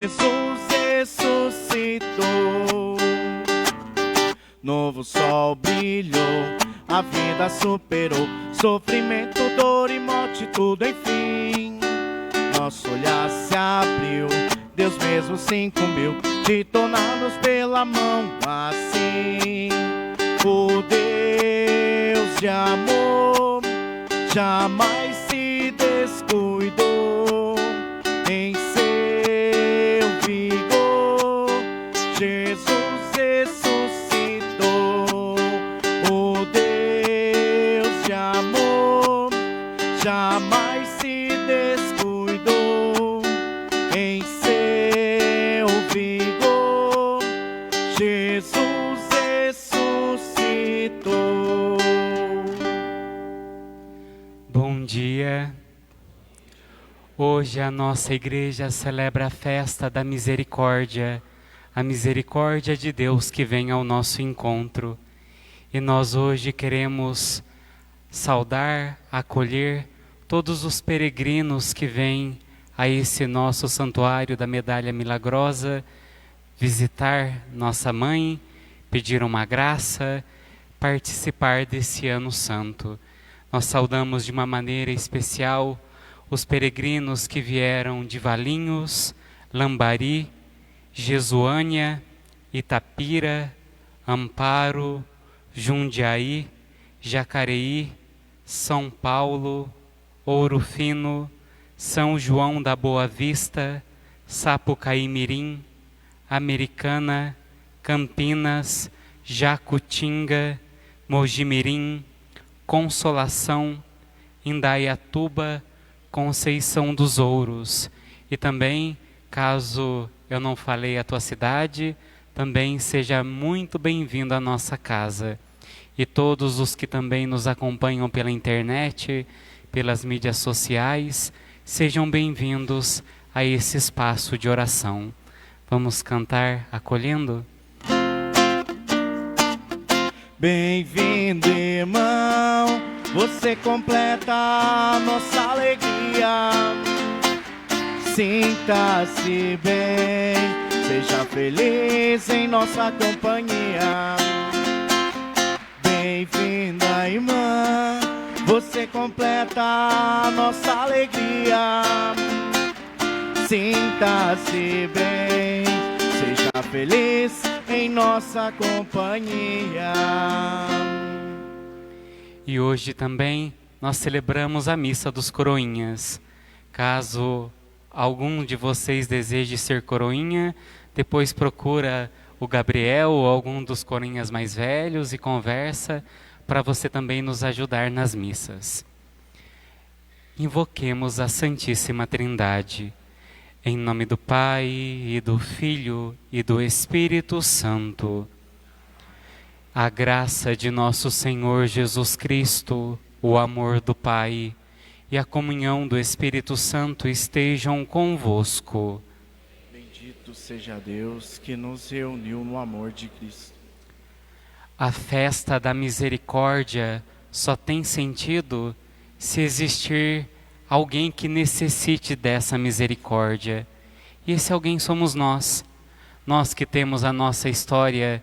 Jesus ressuscitou, novo sol brilhou, a vida superou, sofrimento, dor e morte, tudo enfim. Nosso olhar se abriu, Deus mesmo se incumbiu de tornar-nos pela mão assim. O Deus de amor jamais se descuidou, em seu vigor Jesus ressuscitou. O Deus de amor jamais se descuidou, em seu vigor Jesus ressuscitou. Bom dia. Hoje a nossa igreja celebra a festa da misericórdia, a misericórdia de Deus que vem ao nosso encontro. E nós hoje queremos saudar, acolher todos os peregrinos que vêm a esse nosso santuário da Medalha Milagrosa, visitar nossa mãe, pedir uma graça, participar desse ano santo. Nós saudamos de uma maneira especial os peregrinos que vieram de Valinhos, Lambari, Jesuânia, Itapira, Amparo, Jundiaí, Jacareí, São Paulo, Ouro Fino, São João da Boa Vista, Sapucaí-Mirim, Americana, Campinas, Jacutinga, Mojimirim, Consolação, Indaiatuba, Conceição dos Ouros. E também, caso eu não falei a tua cidade, também seja muito bem-vindo à nossa casa. E todos os que também nos acompanham pela internet, pelas mídias sociais, sejam bem-vindos a esse espaço de oração. Vamos cantar acolhendo? Bem-vindo, irmão, você completa a nossa alegria. Sinta-se bem, seja feliz em nossa companhia. Bem-vinda, irmã, você completa a nossa alegria. Sinta-se bem, seja feliz em nossa companhia. E hoje também nós celebramos a Missa dos Coroinhas. Caso algum de vocês deseje ser coroinha, depois procura o Gabriel ou algum dos coroinhas mais velhos e conversa para você também nos ajudar nas missas. Invoquemos a Santíssima Trindade. Em nome do Pai, e do Filho, e do Espírito Santo. A graça de nosso Senhor Jesus Cristo, o amor do Pai e a comunhão do Espírito Santo estejam convosco. Bendito seja Deus que nos reuniu no amor de Cristo. A festa da misericórdia só tem sentido se existir alguém que necessite dessa misericórdia. E esse alguém somos nós. Nós que temos a nossa história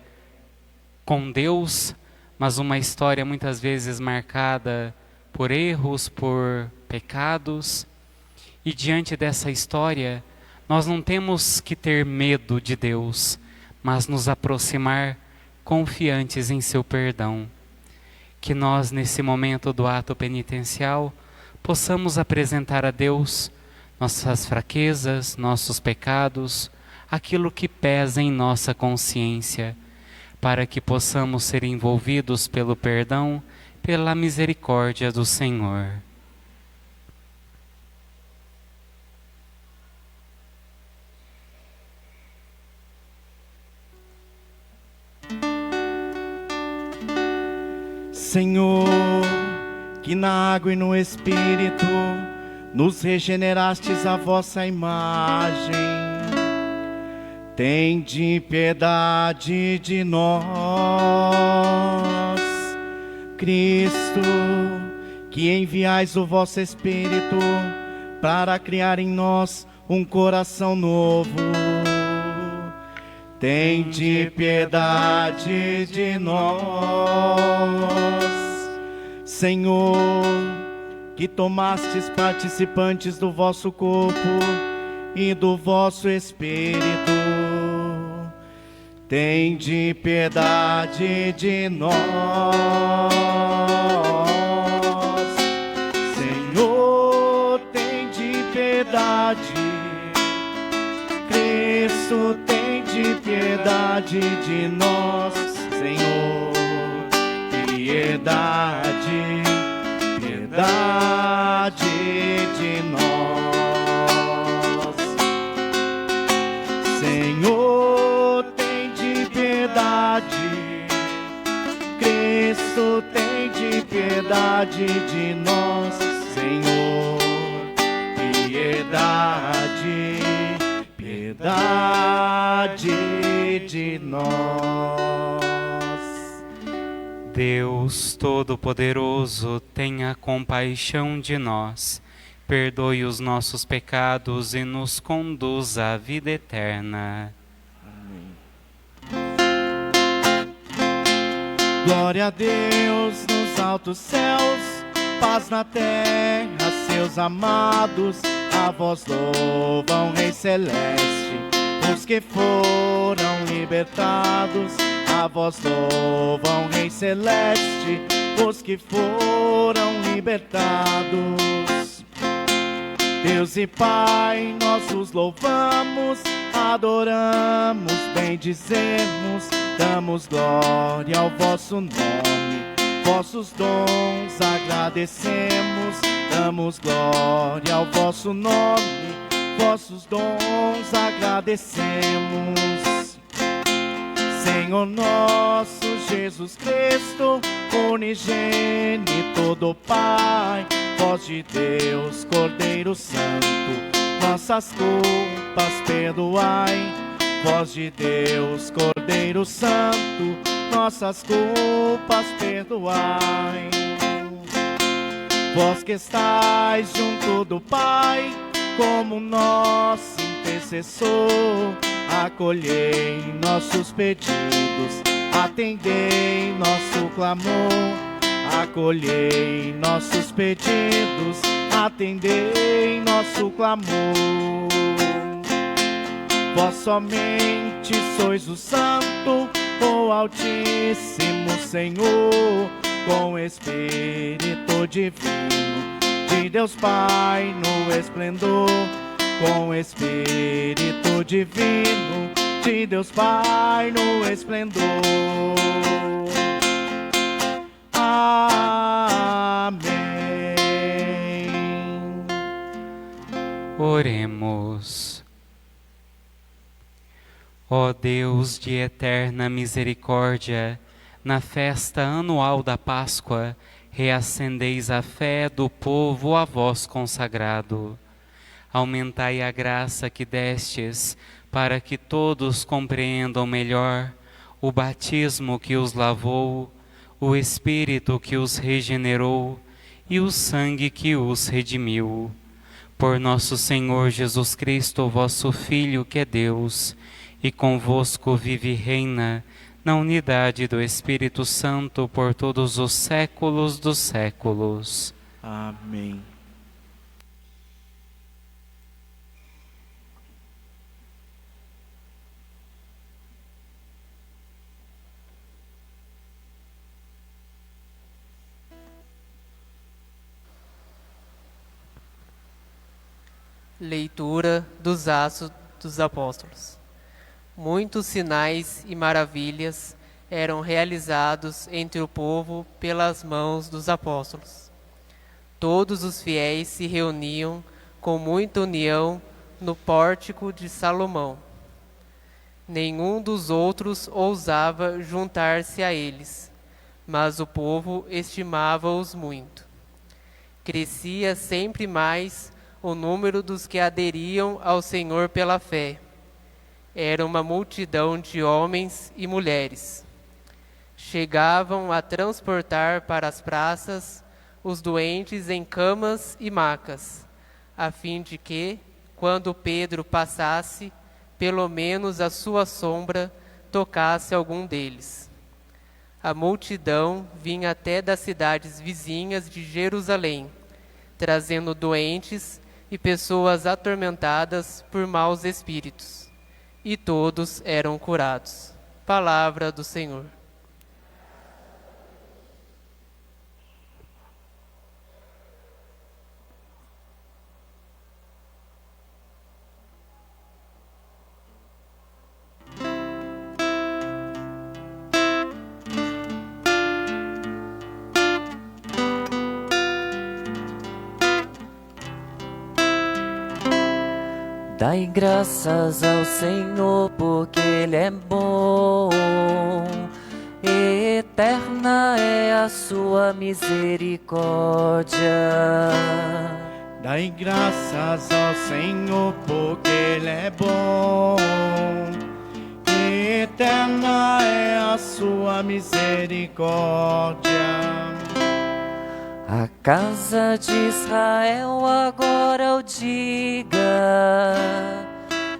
com Deus, mas uma história muitas vezes marcada por erros, por pecados. E diante dessa história, nós não temos que ter medo de Deus, mas nos aproximar confiantes em seu perdão. Que nós, nesse momento do ato penitencial, possamos apresentar a Deus nossas fraquezas, nossos pecados, aquilo que pesa em nossa consciência, para que possamos ser envolvidos pelo perdão, pela misericórdia do Senhor. Senhor, que na água e no Espírito nos regenerastes a vossa imagem, tende piedade de nós. Cristo, que enviais o vosso Espírito para criar em nós um coração novo, tende piedade de nós. Senhor, que tomastes participantes do vosso corpo e do vosso Espírito, tende piedade de nós. Senhor, tende piedade. Cristo, tende piedade de nós. Senhor, piedade, piedade de nós. Senhor, tende piedade. Cristo, tende piedade de nós. Senhor, piedade, piedade de nós. Deus Todo-Poderoso, tenha compaixão de nós, perdoe os nossos pecados e nos conduza à vida eterna. Amém. Glória a Deus nos altos céus, paz na terra, seus amados a vós louvam, Rei Celeste. Os que foram libertados a vós louvam, Rei Celeste. Os que foram libertados. Deus e Pai, nós os louvamos, adoramos, bendizemos, damos glória ao vosso nome. Vossos dons agradecemos, damos glória ao vosso nome. Vossos dons agradecemos. Senhor nosso Jesus Cristo, unigênito do Pai, voz de Deus, Cordeiro Santo, nossas culpas perdoai. Voz de Deus, Cordeiro Santo, nossas culpas perdoai. Vós que estais junto do Pai, como nosso intercessor, acolhei nossos pedidos, atendei nosso clamor. Acolhei nossos pedidos, atendei nosso clamor. Vós somente sois o Santo, o Altíssimo Senhor, com Espírito Divino de Deus Pai no esplendor, com Espírito Divino de Deus Pai no esplendor. Amém. Oremos. Ó Deus de eterna misericórdia, na festa anual da Páscoa, reacendeis a fé do povo a vós consagrado. Aumentai a graça que destes, para que todos compreendam melhor o batismo que os lavou, o Espírito que os regenerou e o sangue que os redimiu. Por nosso Senhor Jesus Cristo, vosso Filho, que é Deus, e convosco vive e reina, na unidade do Espírito Santo, por todos os séculos dos séculos. Amém. Leitura dos Atos dos Apóstolos. Muitos sinais e maravilhas eram realizados entre o povo pelas mãos dos apóstolos. Todos os fiéis se reuniam com muita união no pórtico de Salomão. Nenhum dos outros ousava juntar-se a eles, mas o povo estimava-os muito. Crescia sempre mais o número dos que aderiam ao Senhor pela fé. Era uma multidão de homens e mulheres. Chegavam a transportar para as praças os doentes em camas e macas, a fim de que, quando Pedro passasse, pelo menos a sua sombra tocasse algum deles. A multidão vinha até das cidades vizinhas de Jerusalém, trazendo doentes e pessoas atormentadas por maus espíritos, e todos eram curados. Palavra do Senhor. Dai graças ao Senhor, porque Ele é bom, eterna é a sua misericórdia. Dai graças ao Senhor, porque Ele é bom, eterna é a sua misericórdia. A casa de Israel agora o diga,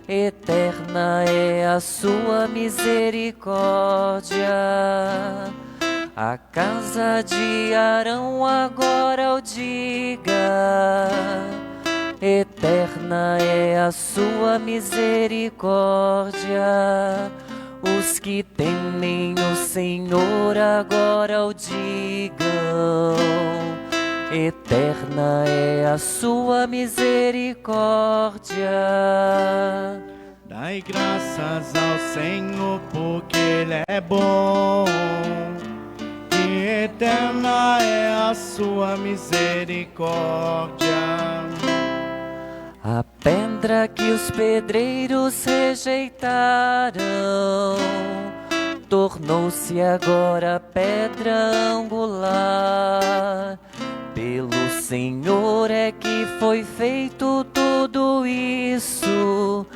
eterna é a sua misericórdia. A casa de Arão agora o diga, eterna é a sua misericórdia. Os que temem o Senhor agora o digam, eterna é a sua misericórdia. Dai graças ao Senhor, porque Ele é bom, eterna é a sua misericórdia. A pedra que os pedreiros rejeitaram tornou-se agora pedra angular. Pelo Senhor é que foi feito tudo isso.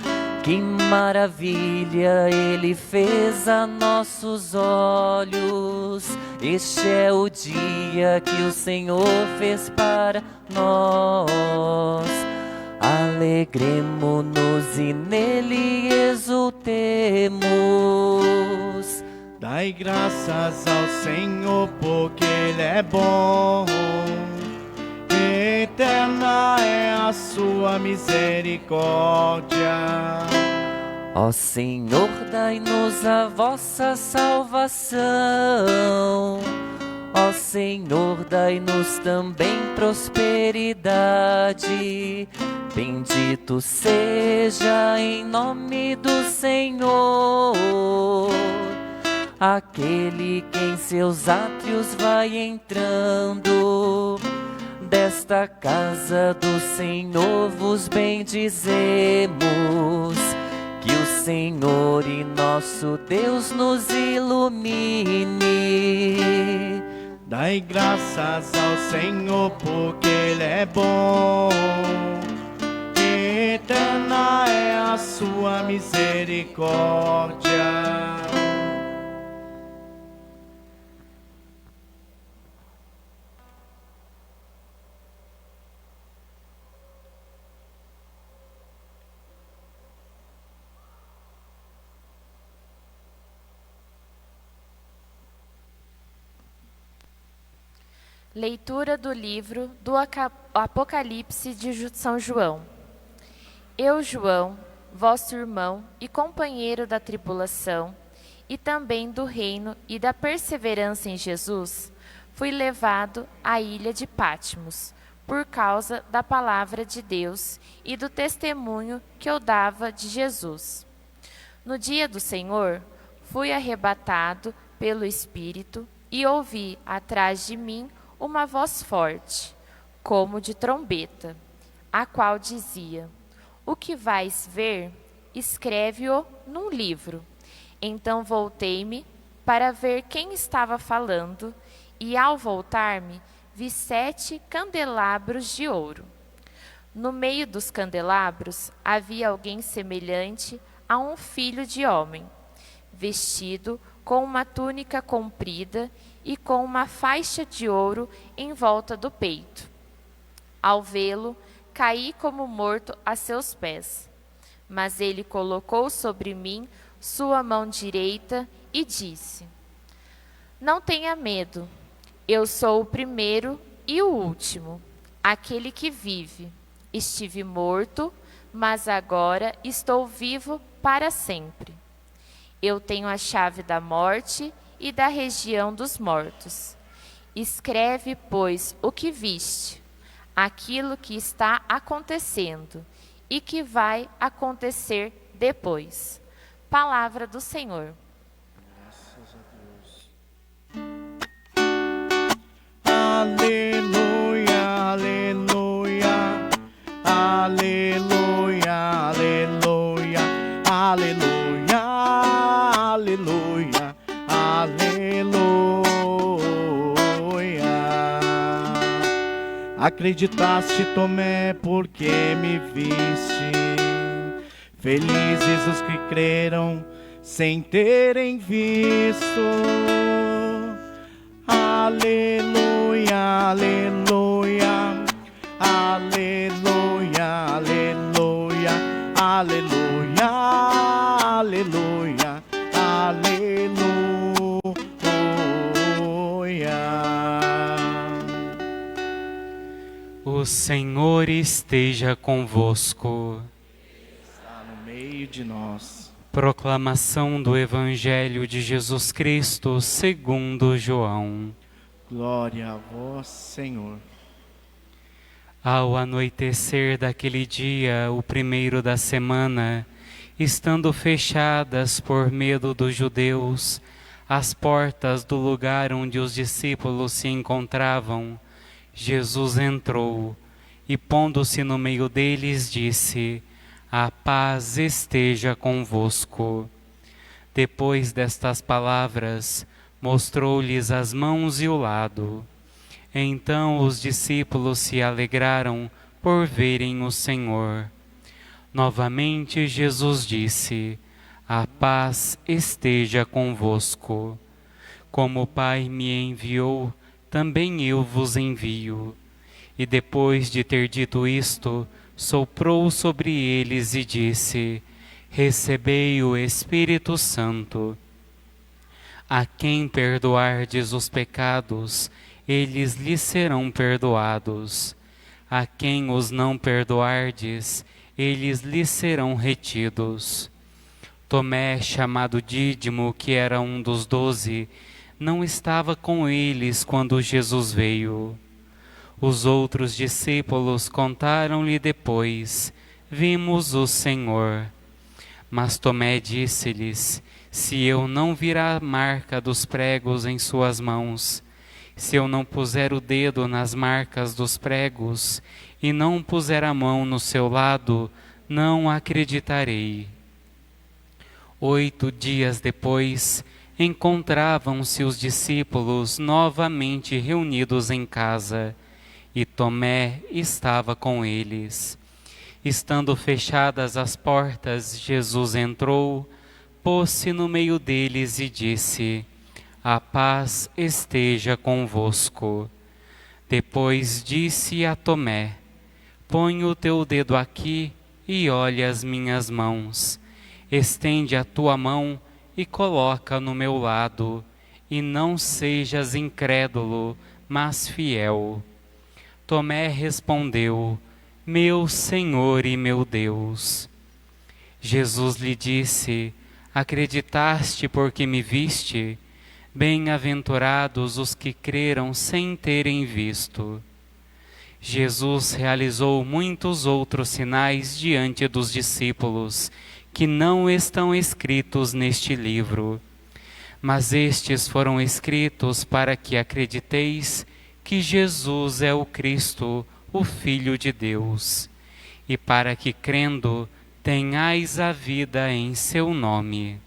Que maravilha Ele fez a nossos olhos. Este é o dia que o Senhor fez para nós. Alegremo-nos e nele exultemos. Dai graças ao Senhor, porque Ele é bom, eterna é a sua misericórdia. Ó Senhor, dai-nos a vossa salvação. Ó Senhor, dai-nos também prosperidade. Bendito seja em nome do Senhor aquele que em seus átrios vai entrando. Desta casa do Senhor vos bendizemos. Que o Senhor e nosso Deus nos ilumine. Dai graças ao Senhor, porque Ele é bom, eterna é a sua misericórdia. Leitura do livro do Apocalipse de São João. Eu, João, vosso irmão e companheiro da tribulação, e também do reino e da perseverança em Jesus, fui levado à ilha de Patmos, por causa da palavra de Deus e do testemunho que eu dava de Jesus. No dia do Senhor, fui arrebatado pelo Espírito e ouvi atrás de mim uma voz forte, como de trombeta, a qual dizia: o que vais ver, escreve-o num livro. Então voltei-me para ver quem estava falando, e ao voltar-me, vi 7 candelabros de ouro. No meio dos candelabros havia alguém semelhante a um filho de homem, vestido com uma túnica comprida e com uma faixa de ouro em volta do peito. Ao vê-lo, caí como morto a seus pés. Mas ele colocou sobre mim sua mão direita e disse: Não tenha medo, eu sou o primeiro e o último, aquele que vive. Estive morto, mas agora estou vivo para sempre. Eu tenho a chave da morte e da região dos mortos. Escreve, pois, o que viste, aquilo que está acontecendo e que vai acontecer depois. Palavra do Senhor. Aleluia, aleluia, aleluia, aleluia, aleluia, aleluia, aleluia. Acreditaste, Tomé, porque me viste. Felizes os que creram sem terem visto. Aleluia, aleluia, aleluia, aleluia, aleluia, aleluia, aleluia. O Senhor esteja convosco. Está no meio de nós. Proclamação do Evangelho de Jesus Cristo segundo João. Glória a vós, Senhor. Ao anoitecer daquele dia, o primeiro da semana, estando fechadas por medo dos judeus as portas do lugar onde os discípulos se encontravam, Jesus entrou e, pondo-se no meio deles, disse: A paz esteja convosco. Depois destas palavras, mostrou-lhes as mãos e o lado. Então os discípulos se alegraram por verem o Senhor. Novamente Jesus disse: A paz esteja convosco. Como o Pai me enviou, também eu vos envio. E depois de ter dito isto, soprou sobre eles e disse: Recebei o Espírito Santo. A quem perdoardes os pecados, eles lhes serão perdoados. A quem os não perdoardes, eles lhes serão retidos. Tomé, chamado Dídimo, que era um dos 12, não estava com eles quando Jesus veio. Os outros discípulos contaram-lhe depois: Vimos o Senhor. Mas Tomé disse-lhes: Se eu não vir a marca dos pregos em suas mãos, se eu não puser o dedo nas marcas dos pregos e não puser a mão no seu lado, não acreditarei. 8 dias depois, encontravam-se os discípulos novamente reunidos em casa, e Tomé estava com eles. Estando fechadas as portas, Jesus entrou, pôs-se no meio deles e disse: A paz esteja convosco. Depois disse a Tomé: Põe o teu dedo aqui e olha as minhas mãos. Estende a tua mão e coloca no meu lado, e não sejas incrédulo, mas fiel. Tomé respondeu: Meu Senhor e meu Deus. Jesus lhe disse: Acreditaste porque me viste? Bem-aventurados os que creram sem terem visto. Jesus realizou muitos outros sinais diante dos discípulos, que não estão escritos neste livro. Mas estes foram escritos para que acrediteis que Jesus é o Cristo, o Filho de Deus, e para que, crendo, tenhais a vida em seu nome.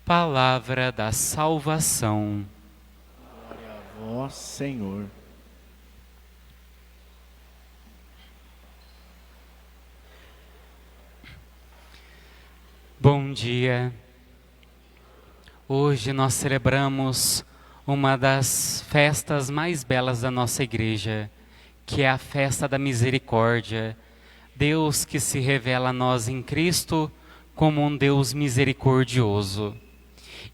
Palavra da salvação. Glória a vós, Senhor. Bom dia. Hoje nós celebramos uma das festas mais belas da nossa igreja, que é a festa da misericórdia, Deus que se revela a nós em Cristo como um Deus misericordioso.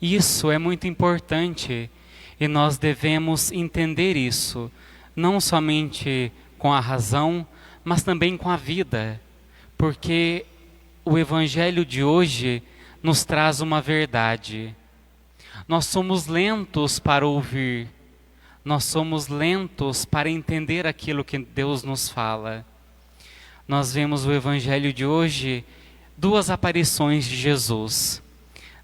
Isso é muito importante e nós devemos entender isso, não somente com a razão, mas também com a vida, porque o Evangelho de hoje nos traz uma verdade. Nós somos lentos para ouvir, nós somos lentos para entender aquilo que Deus nos fala. Nós vemos o Evangelho de hoje, duas aparições de Jesus.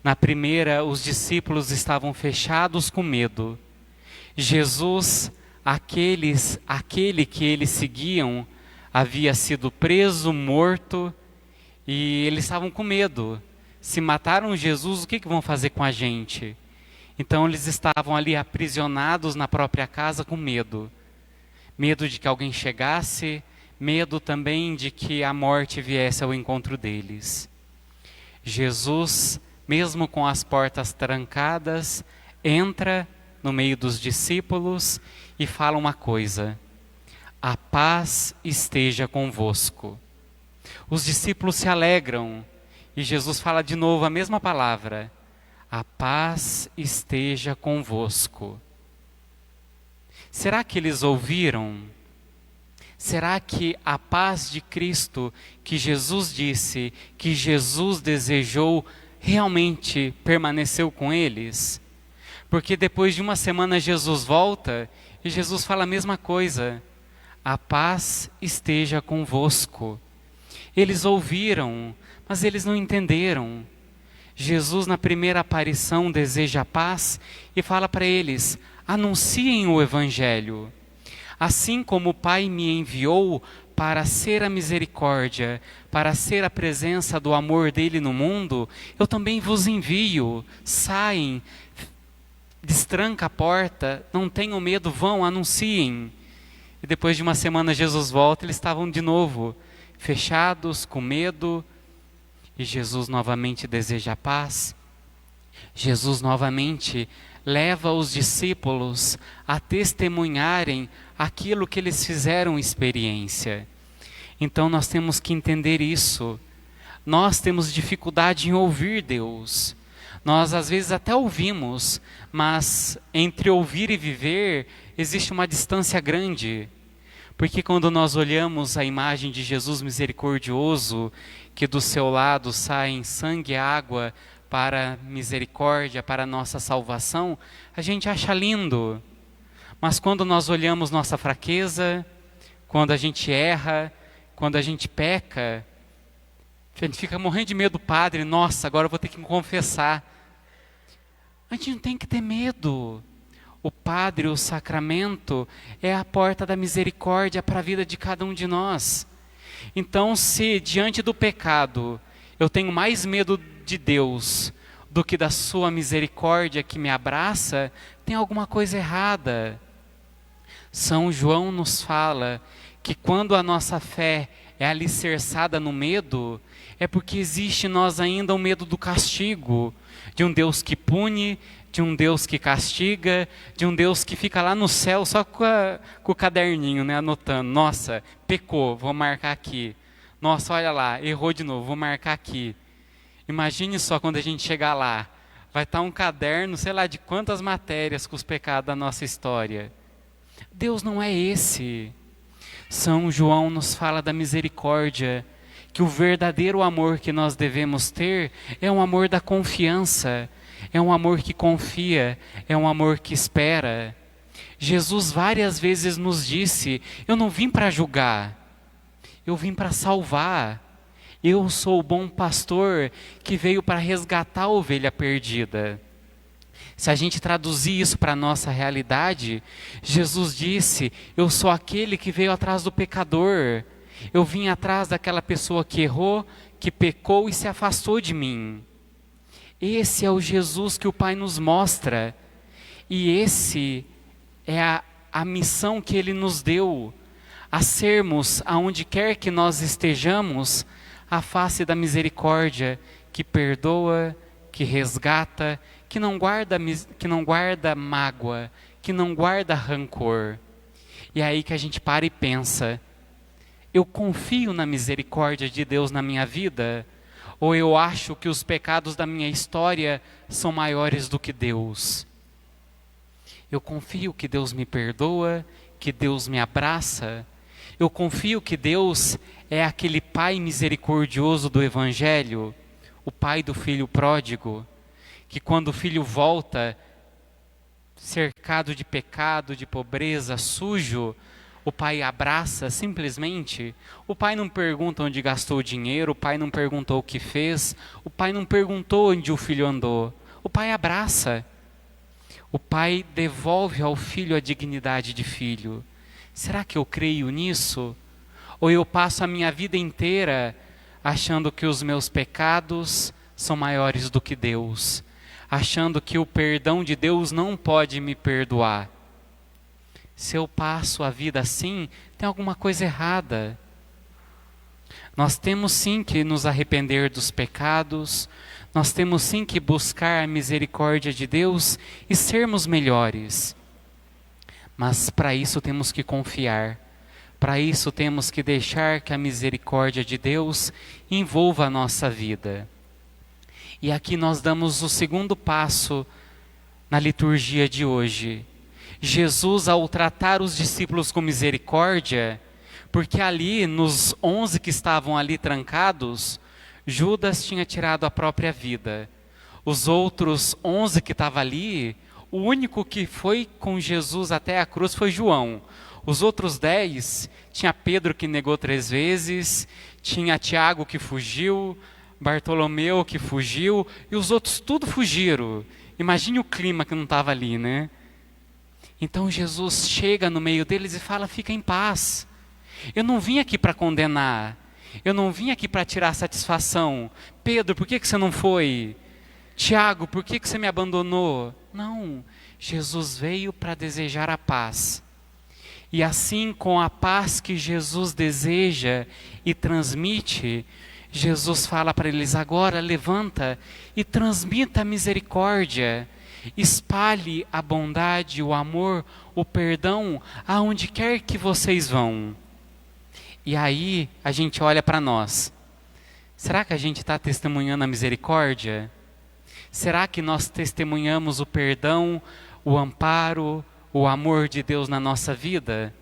Na primeira, os discípulos estavam fechados com medo. Jesus, aquele que eles seguiam, havia sido preso, morto, e eles estavam com medo. Se mataram Jesus, o que vão fazer com a gente? Então eles estavam ali aprisionados na própria casa com medo. Medo de que alguém chegasse, medo também de que a morte viesse ao encontro deles. Jesus, mesmo com as portas trancadas, entra no meio dos discípulos e fala uma coisa: a paz esteja convosco. Os discípulos se alegram e Jesus fala de novo a mesma palavra: a paz esteja convosco. Será que eles ouviram? Será que a paz de Cristo, que Jesus disse, que Jesus desejou, realmente permaneceu com eles? Porque depois de uma semana Jesus volta e Jesus fala a mesma coisa: a paz esteja convosco. Eles ouviram, mas eles não entenderam. Jesus, na primeira aparição, deseja a paz e fala para eles: anunciem o Evangelho. Assim como o Pai me enviou para ser a misericórdia, para ser a presença do amor dele no mundo, eu também vos envio. Saem, destranca a porta, não tenham medo, vão, anunciem. E depois de uma semana Jesus volta, eles estavam de novo fechados, com medo, e Jesus novamente deseja a paz. Jesus novamente leva os discípulos a testemunharem aquilo que eles fizeram experiência. Então nós temos que entender isso. Nós temos dificuldade em ouvir Deus. Nós às vezes até ouvimos, mas entre ouvir e viver existe uma distância grande. Porque quando nós olhamos a imagem de Jesus misericordioso, que do seu lado saem sangue e água para misericórdia, para a nossa salvação, a gente acha lindo. Mas quando nós olhamos nossa fraqueza, quando a gente erra, quando a gente peca, a gente fica morrendo de medo do padre. Nossa, agora eu vou ter que me confessar. A gente não tem que ter medo. O padre, o sacramento, é a porta da misericórdia para a vida de cada um de nós. Então, se diante do pecado eu tenho mais medo de Deus do que da sua misericórdia que me abraça, tem alguma coisa errada. São João nos fala que quando a nossa fé é alicerçada no medo, é porque existe em nós ainda o medo do castigo, de um Deus que pune, de um Deus que castiga, de um Deus que fica lá no céu só com o caderninho, né, anotando. Nossa, pecou, vou marcar aqui. Nossa, olha lá, errou de novo, vou marcar aqui. Imagine só quando a gente chegar lá. Vai estar um caderno, sei lá de quantas matérias com os pecados da nossa história. Deus não é esse. São João nos fala da misericórdia, que o verdadeiro amor que nós devemos ter é um amor da confiança, é um amor que confia, é um amor que espera. Jesus várias vezes nos disse: eu não vim para julgar, eu vim para salvar. Eu sou o bom pastor que veio para resgatar a ovelha perdida. Se a gente traduzir isso para a nossa realidade, Jesus disse: eu sou aquele que veio atrás do pecador. Eu vim atrás daquela pessoa que errou, que pecou e se afastou de mim. Esse é o Jesus que o Pai nos mostra. E esse é a missão que Ele nos deu, a sermos, aonde quer que nós estejamos, a face da misericórdia, que perdoa, que resgata, que não guarda mágoa, que não guarda rancor. E é aí que a gente para e pensa: Eu confio na misericórdia de Deus na minha vida? Ou eu acho que os pecados da minha história são maiores do que Deus? Eu confio que Deus me perdoa, que Deus me abraça. Eu confio que Deus é aquele Pai misericordioso do Evangelho, o Pai do filho pródigo, que quando o filho volta, cercado de pecado, de pobreza, sujo, o pai abraça simplesmente. O pai não pergunta onde gastou o dinheiro, o pai não perguntou o que fez, o pai não perguntou onde o filho andou. O pai abraça. O pai devolve ao filho a dignidade de filho. Será que eu creio nisso? Ou eu passo a minha vida inteira achando que os meus pecados são maiores do que Deus, achando que o perdão de Deus não pode me perdoar? Se eu passo a vida assim, tem alguma coisa errada. Nós temos sim que nos arrepender dos pecados, nós temos sim que buscar a misericórdia de Deus e sermos melhores. Mas para isso temos que confiar, para isso temos que deixar que a misericórdia de Deus envolva a nossa vida. E aqui nós damos o segundo passo na liturgia de hoje. Jesus, ao tratar os discípulos com misericórdia, porque ali, nos 11 que estavam ali trancados, Judas tinha tirado a própria vida. Os outros 11 que estavam ali, o único que foi com Jesus até a cruz foi João. Os outros 10, tinha Pedro que negou 3 vezes, tinha Tiago que fugiu, Bartolomeu que fugiu, e os outros tudo fugiram. Imagine o clima que não estava ali, né? Então Jesus chega no meio deles e fala: fica em paz. Eu não vim aqui para condenar. Eu não vim aqui para tirar satisfação. Pedro, por que você não foi? Tiago, por que você me abandonou? Não, Jesus veio para desejar a paz. E assim, com a paz que Jesus deseja e transmite, Jesus fala para eles: agora levanta e transmita a misericórdia. Espalhe a bondade, o amor, o perdão, aonde quer que vocês vão. E aí a gente olha para nós. Será que a gente está testemunhando a misericórdia? Será que nós testemunhamos o perdão, o amparo, o amor de Deus na nossa vida?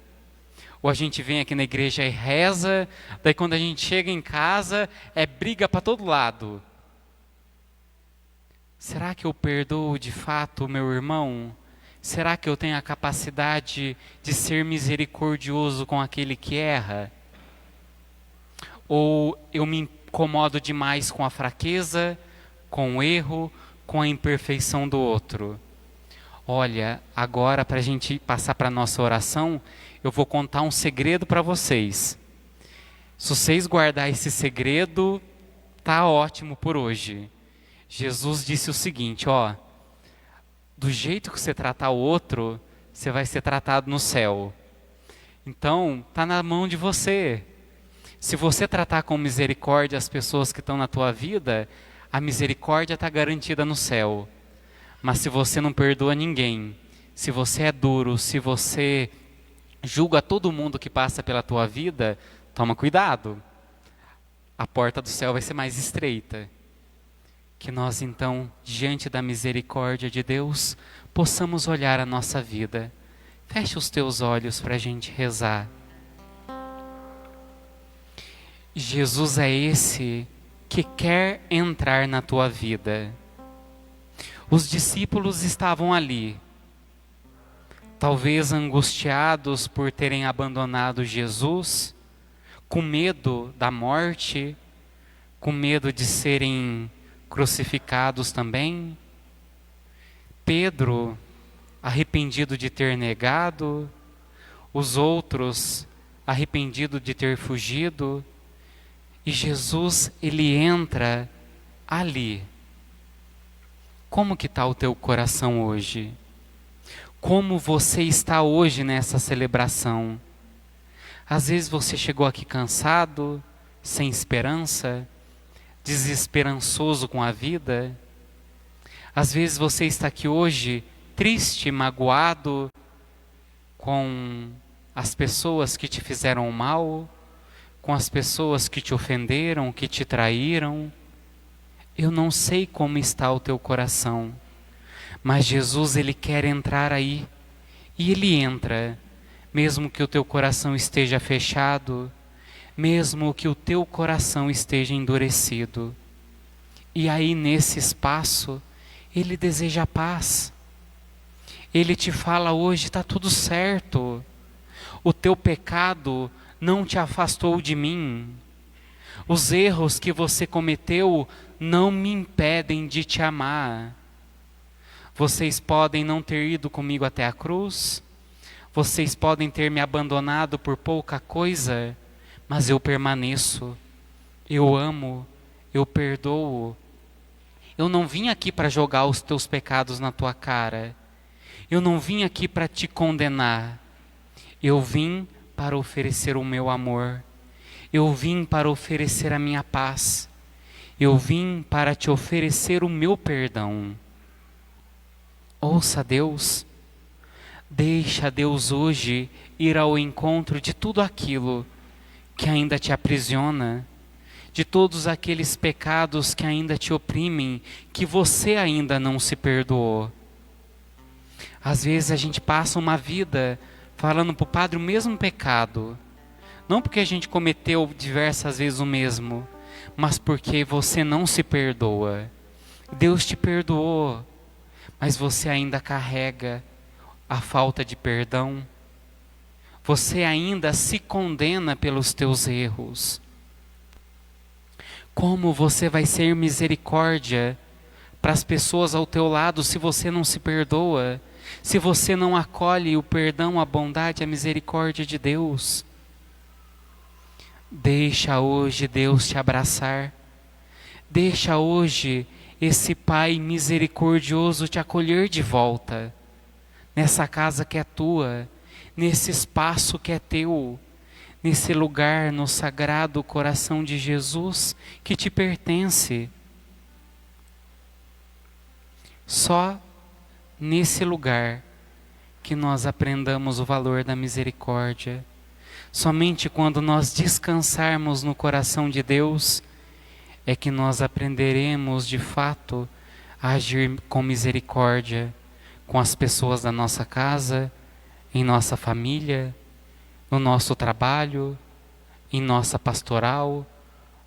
Ou a gente vem aqui na igreja e reza, daí quando a gente chega em casa é briga para todo lado. Será que eu perdoo de fato o meu irmão? Será que eu tenho a capacidade de ser misericordioso com aquele que erra? Ou eu me incomodo demais com a fraqueza, com o erro, com a imperfeição do outro? Olha, agora para a gente passar para a nossa oração, eu vou contar um segredo para vocês. Se vocês guardarem esse segredo, tá ótimo por hoje. Jesus disse o seguinte, ó: do jeito que você tratar o outro, você vai ser tratado no céu. Então, tá na mão de você. Se você tratar com misericórdia as pessoas que estão na tua vida, a misericórdia está garantida no céu. Mas se você não perdoa ninguém, se você é duro, se você julga todo mundo que passa pela tua vida, toma cuidado. A porta do céu vai ser mais estreita. Que nós então, diante da misericórdia de Deus, possamos olhar a nossa vida. Feche os teus olhos para a gente rezar. Jesus é esse que quer entrar na tua vida. Os discípulos estavam ali, talvez angustiados por terem abandonado Jesus, com medo da morte, com medo de serem crucificados também. Pedro, arrependido de ter negado, os outros arrependido de ter fugido, e Jesus, ele entra ali. Como que está o teu coração hoje? Como você está hoje nessa celebração? Às vezes você chegou aqui cansado, sem esperança, desesperançoso com a vida. Às vezes você está aqui hoje triste, magoado com as pessoas que te fizeram mal, com as pessoas que te ofenderam, que te traíram. Eu não sei como está o teu coração, mas Jesus, Ele quer entrar aí, e Ele entra, mesmo que o teu coração esteja fechado, mesmo que o teu coração esteja endurecido. E aí nesse espaço, Ele deseja paz. Ele te fala hoje, está tudo certo. O teu pecado não te afastou de mim. Os erros que você cometeu não me impedem de te amar. Vocês podem não ter ido comigo até a cruz, vocês podem ter me abandonado por pouca coisa, mas eu permaneço, eu amo, eu perdoo. Eu não vim aqui para jogar os teus pecados na tua cara, eu não vim aqui para te condenar, eu vim para oferecer o meu amor, eu vim para oferecer a minha paz, eu vim para te oferecer o meu perdão. Ouça Deus, deixa Deus hoje ir ao encontro de tudo aquilo que ainda te aprisiona, de todos aqueles pecados que ainda te oprimem, que você ainda não se perdoou. Às vezes a gente passa uma vida falando para o padre o mesmo pecado, não porque a gente cometeu diversas vezes o mesmo, mas porque você não se perdoa. Deus te perdoou, mas você ainda carrega a falta de perdão. Você ainda se condena pelos teus erros. Como você vai ser misericórdia para as pessoas ao teu lado se você não se perdoa? Se você não acolhe o perdão, a bondade, a misericórdia de Deus? Deixa hoje Deus te abraçar. Deixa hoje esse Pai misericordioso te acolher de volta, nessa casa que é tua, nesse espaço que é teu, nesse lugar no sagrado coração de Jesus que te pertence. Só nesse lugar que nós aprendamos o valor da misericórdia. Somente quando nós descansarmos no coração de Deus é que nós aprenderemos de fato a agir com misericórdia com as pessoas da nossa casa, em nossa família, no nosso trabalho, em nossa pastoral,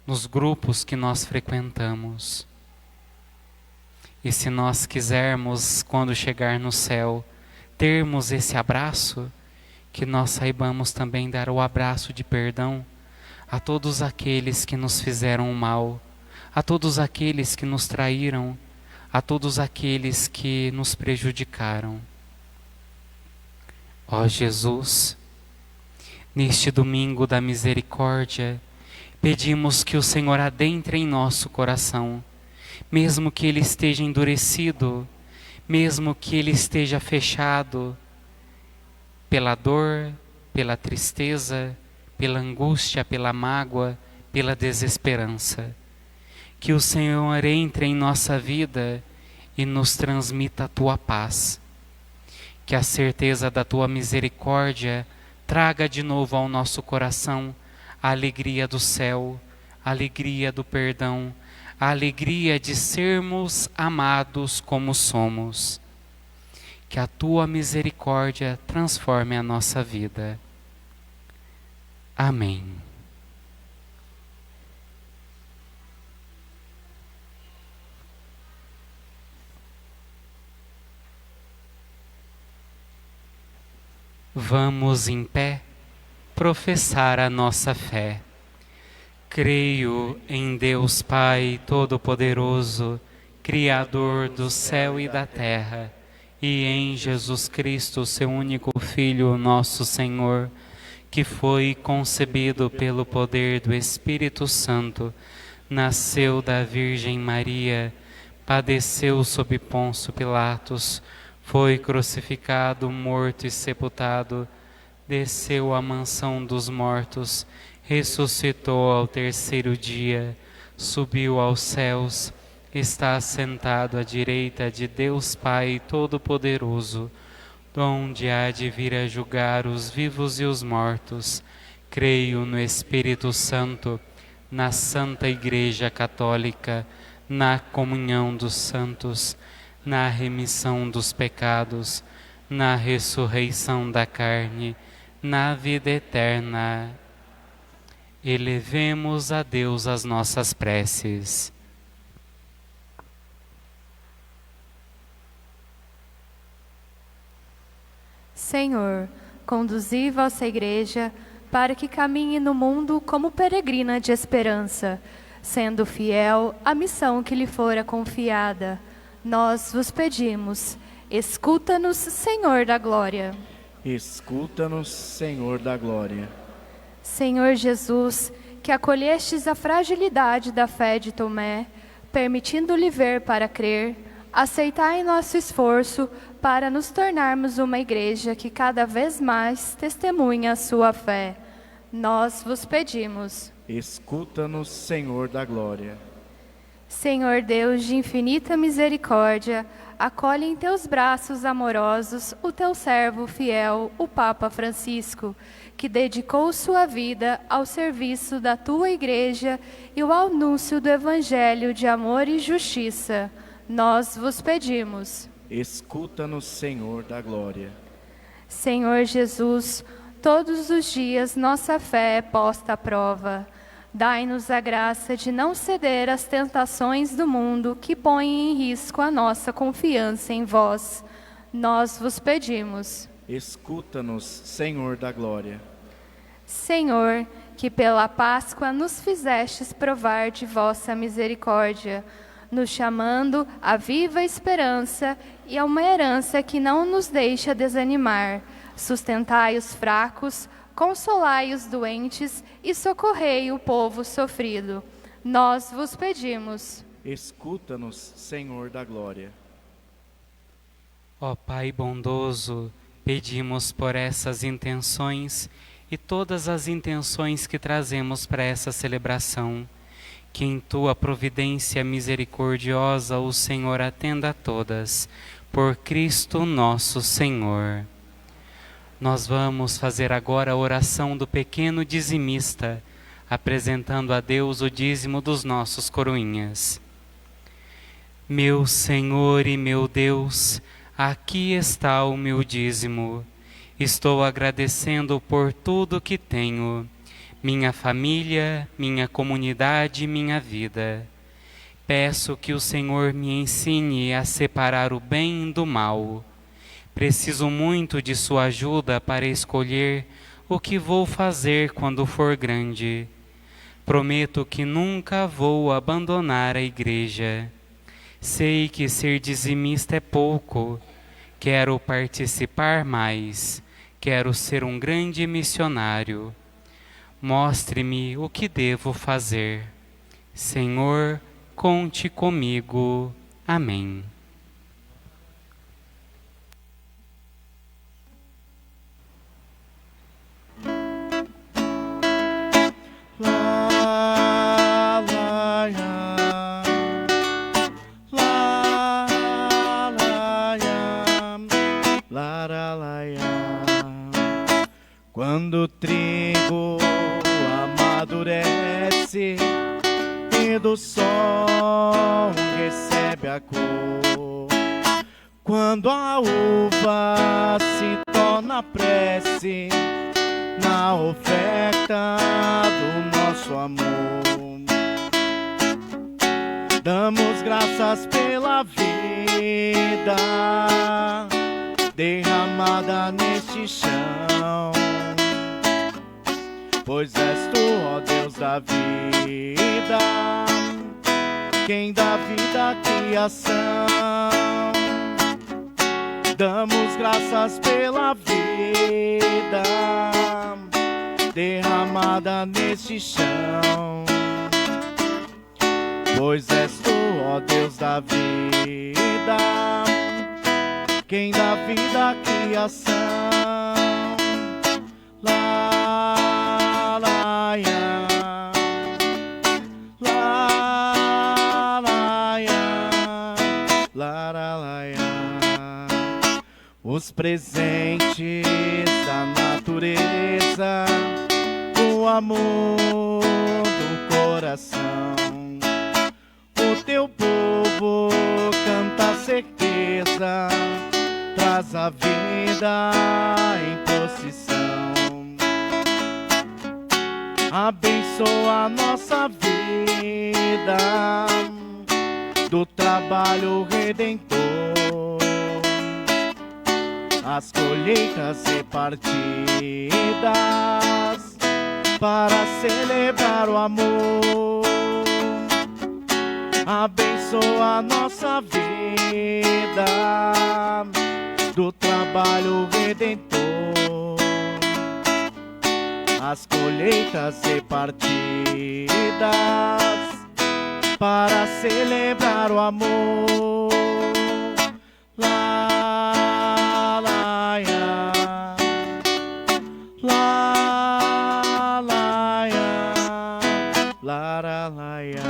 nos grupos que nós frequentamos. E se nós quisermos, quando chegar no céu, termos esse abraço, que nós saibamos também dar o abraço de perdão a todos aqueles que nos fizeram o mal, a todos aqueles que nos traíram, a todos aqueles que nos prejudicaram. Ó Jesus, neste domingo da misericórdia, pedimos que o Senhor adentre em nosso coração, mesmo que ele esteja endurecido, mesmo que ele esteja fechado pela dor, pela tristeza, pela angústia, pela mágoa, pela desesperança. Que o Senhor entre em nossa vida e nos transmita a tua paz. Que a certeza da tua misericórdia traga de novo ao nosso coração a alegria do céu, a alegria do perdão, a alegria de sermos amados como somos. Que a tua misericórdia transforme a nossa vida. Amém. Vamos em pé professar a nossa fé. Creio em Deus Pai Todo-Poderoso, Criador do céu e da terra, e em Jesus Cristo, seu único Filho, nosso Senhor, que foi concebido pelo poder do Espírito Santo, nasceu da Virgem Maria, padeceu sob Pôncio Pilatos, foi crucificado, morto e sepultado, desceu à mansão dos mortos, ressuscitou ao terceiro dia, subiu aos céus, está assentado à direita de Deus Pai Todo-Poderoso, donde há de vir a julgar os vivos e os mortos. Creio no Espírito Santo, na Santa Igreja Católica, na comunhão dos santos, na remissão dos pecados, na ressurreição da carne, na vida eterna. Elevemos a Deus as nossas preces. Senhor, conduzi vossa Igreja para que caminhe no mundo como peregrina de esperança, sendo fiel à missão que lhe fora confiada. Nós vos pedimos, escuta-nos, Senhor da Glória. Escuta-nos, Senhor da Glória. Senhor Jesus, que acolhestes a fragilidade da fé de Tomé, permitindo-lhe ver para crer, aceitai nosso esforço para nos tornarmos uma igreja que cada vez mais testemunha a sua fé. Nós vos pedimos. Escuta-nos, Senhor da Glória. Senhor Deus de infinita misericórdia, acolhe em teus braços amorosos o teu servo fiel, o Papa Francisco, que dedicou sua vida ao serviço da tua igreja e ao anúncio do evangelho de amor e justiça. Nós vos pedimos. Escuta-nos, Senhor da Glória. Senhor Jesus, todos os dias nossa fé é posta à prova. Dai-nos a graça de não ceder às tentações do mundo que põem em risco a nossa confiança em vós. Nós vos pedimos. Escuta-nos, Senhor da Glória. Senhor, que pela Páscoa nos fizestes provar de vossa misericórdia, nos chamando à viva esperança e a uma herança que não nos deixa desanimar. Sustentai os fracos, consolai os doentes e socorrei o povo sofrido. Nós vos pedimos. Escuta-nos, Senhor da Glória. Ó Pai bondoso, pedimos por essas intenções e todas as intenções que trazemos para essa celebração, que em Tua providência misericordiosa o Senhor atenda a todas, por Cristo nosso Senhor. Nós vamos fazer agora a oração do pequeno dizimista, apresentando a Deus o dízimo dos nossos coroinhas. Meu Senhor e meu Deus, aqui está o meu dízimo. Estou agradecendo por tudo que tenho, minha família, minha comunidade e minha vida. Peço que o Senhor me ensine a separar o bem do mal. Preciso muito de sua ajuda para escolher o que vou fazer quando for grande. Prometo que nunca vou abandonar a igreja. Sei que ser dizimista é pouco. Quero participar mais. Quero ser um grande missionário. Mostre-me o que devo fazer. Senhor, conte comigo. Amém. Quando o trigo amadurece e do sol recebe a cor, quando a uva se torna prece na oferta do nosso amor, damos graças pela vida derramada neste chão, pois és tu, ó Deus da vida, quem dá vida à criação. Damos graças pela vida derramada neste chão, pois és tu, ó Deus da vida, quem dá vida à criação. Lá, lá, ia. Lá, lá, ia. Lá, lá, lá, ia. Os presentes da natureza, amor do coração. O teu povo canta certeza, traz a vida em procissão. Abençoa a nossa vida do trabalho redentor, as colheitas repartidas para celebrar o amor. Abençoa a nossa vida do trabalho redentor, as colheitas repartidas para celebrar o amor. Lá, lá, ya. Lá, lá, ya. Lá, lá, lá, ya.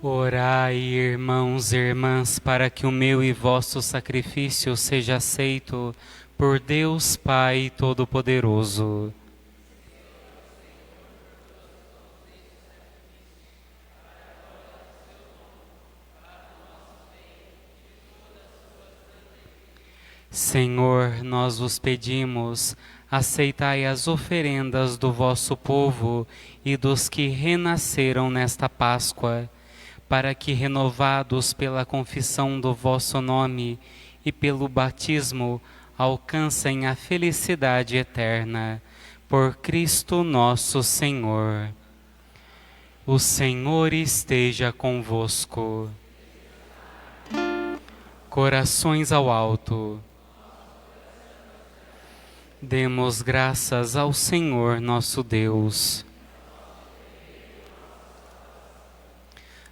Orai, irmãos e irmãs, para que o meu e vosso sacrifício seja aceito por Deus Pai Todo-Poderoso. Senhor, nós vos pedimos, aceitai as oferendas do vosso povo e dos que renasceram nesta Páscoa, para que, renovados pela confissão do vosso nome e pelo batismo, alcancem a felicidade eterna. Por Cristo nosso Senhor. O Senhor esteja convosco. Corações ao alto. Demos graças ao Senhor nosso Deus.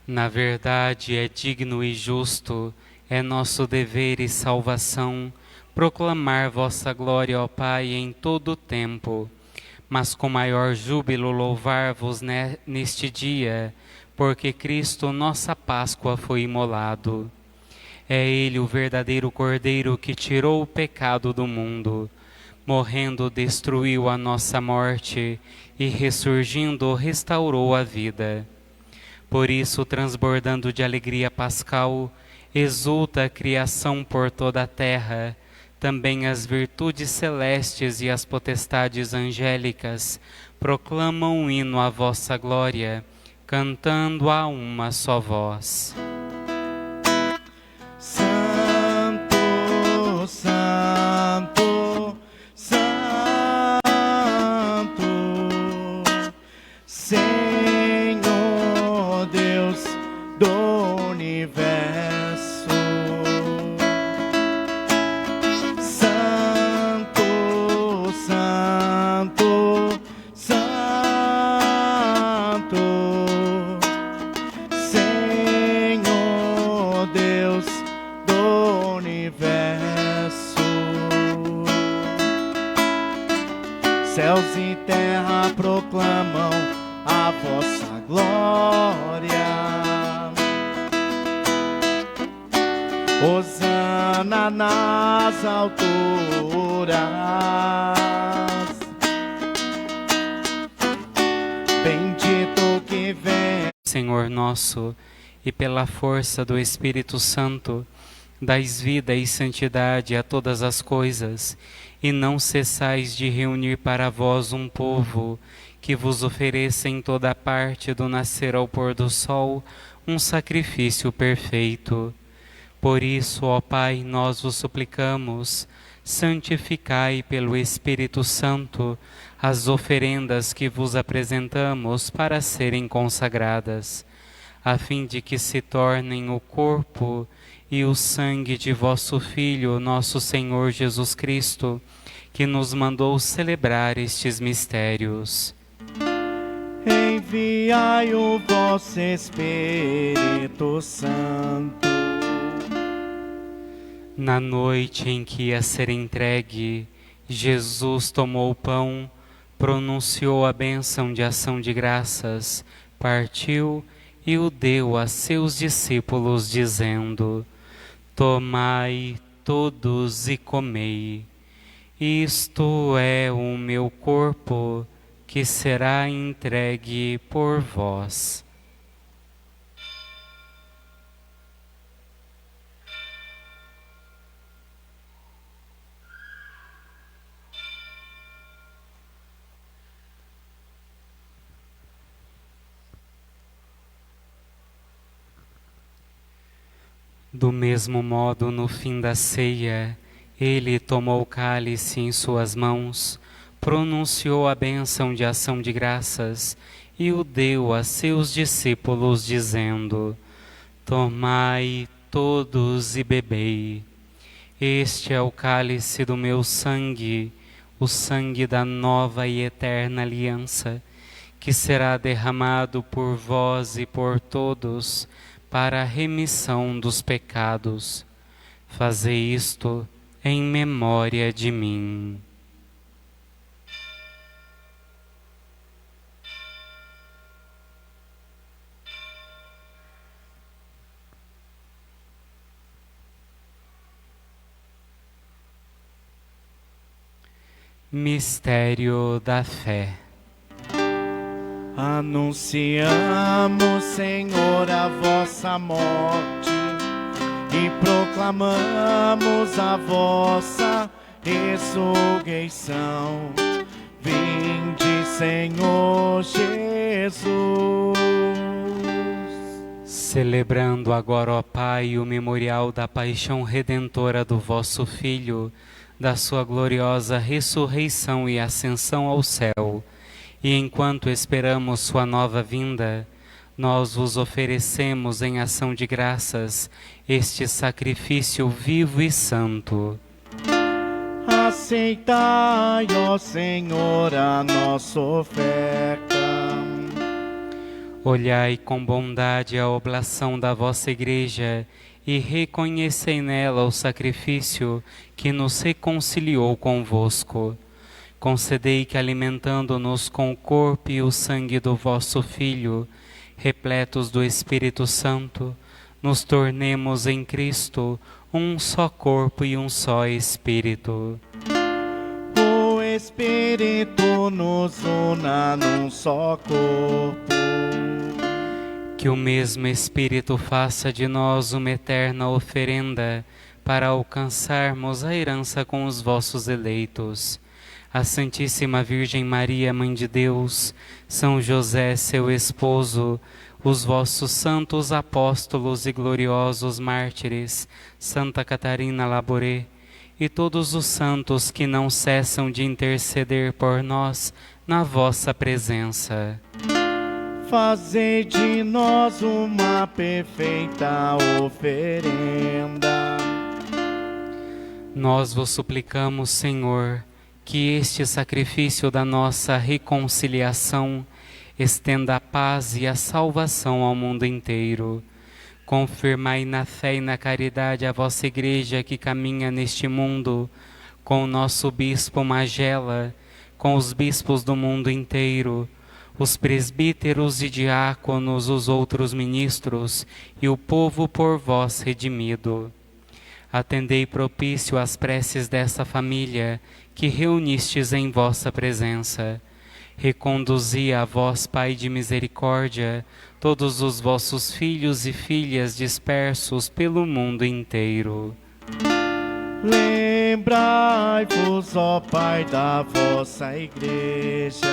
Na verdade, é digno e justo, é nosso dever e salvação, proclamar vossa glória, ó Pai, em todo o tempo, mas com maior júbilo louvar-vos neste dia, porque Cristo, nossa Páscoa, foi imolado. É Ele o verdadeiro Cordeiro que tirou o pecado do mundo. Morrendo, destruiu a nossa morte e, ressurgindo, restaurou a vida. Por isso, transbordando de alegria pascal, exulta a criação por toda a terra. Também as virtudes celestes e as potestades angélicas proclamam um hino à vossa glória, cantando a uma só voz. Santo, Santo, Santo, Senhor Deus do universo. Santo, Santo, Santo, Senhor Deus do universo. Céus e terra proclamam a vossa glória. Hosana nas alturas. Bendito que vem. Senhor nosso, e pela força do Espírito Santo, dais vida e santidade a todas as coisas, e não cessais de reunir para vós um povo, que vos ofereça em toda parte, do nascer ao pôr do sol, um sacrifício perfeito. Por isso, ó Pai, nós vos suplicamos, santificai pelo Espírito Santo as oferendas que vos apresentamos para serem consagradas, a fim de que se tornem o corpo e o sangue de vosso Filho, nosso Senhor Jesus Cristo, que nos mandou celebrar estes mistérios. Enviai o vosso Espírito Santo. Na noite em que ia ser entregue, Jesus tomou o pão, pronunciou a bênção de ação de graças, partiu e o deu a seus discípulos, dizendo: Tomai todos e comei. Isto é o meu corpo, que será entregue por vós. Do mesmo modo, no fim da ceia, ele tomou o cálice em suas mãos, pronunciou a bênção de ação de graças e o deu a seus discípulos, dizendo: Tomai todos e bebei. Este é o cálice do meu sangue, o sangue da nova e eterna aliança, que será derramado por vós e por todos, para a remissão dos pecados. Fazei isto em memória de mim. Mistério da fé. Anunciamos, Senhor, a vossa morte e proclamamos a vossa ressurreição. Vinde, Senhor Jesus. Celebrando agora, ó Pai, o memorial da paixão redentora do vosso Filho, da sua gloriosa ressurreição e ascensão ao céu, e enquanto esperamos sua nova vinda, nós vos oferecemos em ação de graças este sacrifício vivo e santo. Aceitai, ó Senhor, a nossa oferta. Olhai com bondade a oblação da vossa Igreja e reconhecei nela o sacrifício que nos reconciliou convosco. Concedei que, alimentando-nos com o corpo e o sangue do vosso Filho, repletos do Espírito Santo, nos tornemos em Cristo um só corpo e um só Espírito. O Espírito nos una num só corpo. Que o mesmo Espírito faça de nós uma eterna oferenda para alcançarmos a herança com os vossos eleitos. A Santíssima Virgem Maria, Mãe de Deus, São José, seu esposo, os vossos santos apóstolos e gloriosos mártires, Santa Catarina Labouré, e todos os santos que não cessam de interceder por nós na vossa presença. Fazei de nós uma perfeita oferenda. Nós vos suplicamos, Senhor, que este sacrifício da nossa reconciliação estenda a paz e a salvação ao mundo inteiro. Confirmai na fé e na caridade a vossa Igreja que caminha neste mundo, com o nosso Bispo Magela, com os bispos do mundo inteiro, os presbíteros e diáconos, os outros ministros e o povo por vós redimido. Atendei propício às preces dessa família que reunistes em vossa presença. Reconduzi a vós, Pai de misericórdia, todos os vossos filhos e filhas dispersos pelo mundo inteiro. Lembrai-vos, ó Pai, da vossa Igreja.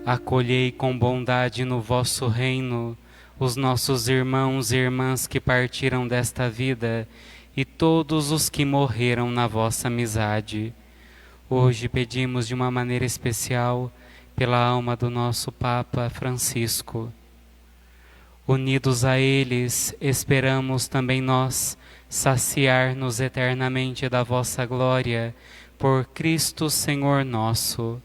Acolhei com bondade no vosso reino os nossos irmãos e irmãs que partiram desta vida e todos os que morreram na vossa amizade. Hoje pedimos de uma maneira especial pela alma do nosso Papa Francisco. Unidos a eles, esperamos também nós saciar-nos eternamente da vossa glória, por Cristo Senhor nosso.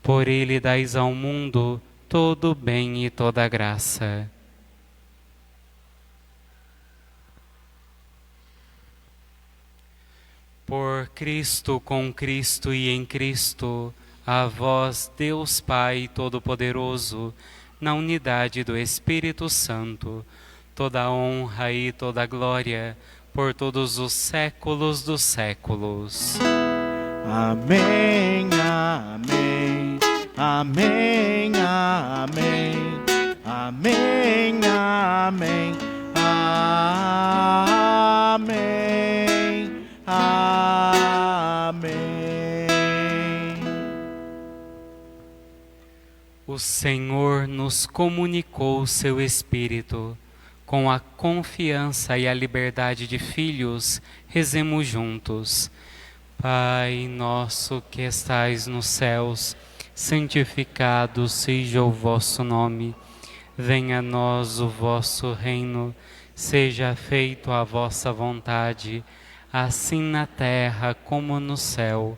Por Ele dais ao mundo todo o bem e toda a graça. Por Cristo, com Cristo e em Cristo, a vós, Deus Pai Todo-Poderoso, na unidade do Espírito Santo, toda a honra e toda a glória, por todos os séculos dos séculos. Amém, amém, amém, amém, amém, amém, amém, amém. O Senhor nos comunicou o seu Espírito. Com a confiança e a liberdade de filhos, rezemos juntos. Pai nosso que estais nos céus, santificado seja o vosso nome. Venha a nós o vosso reino, seja feita a vossa vontade, assim na terra como no céu.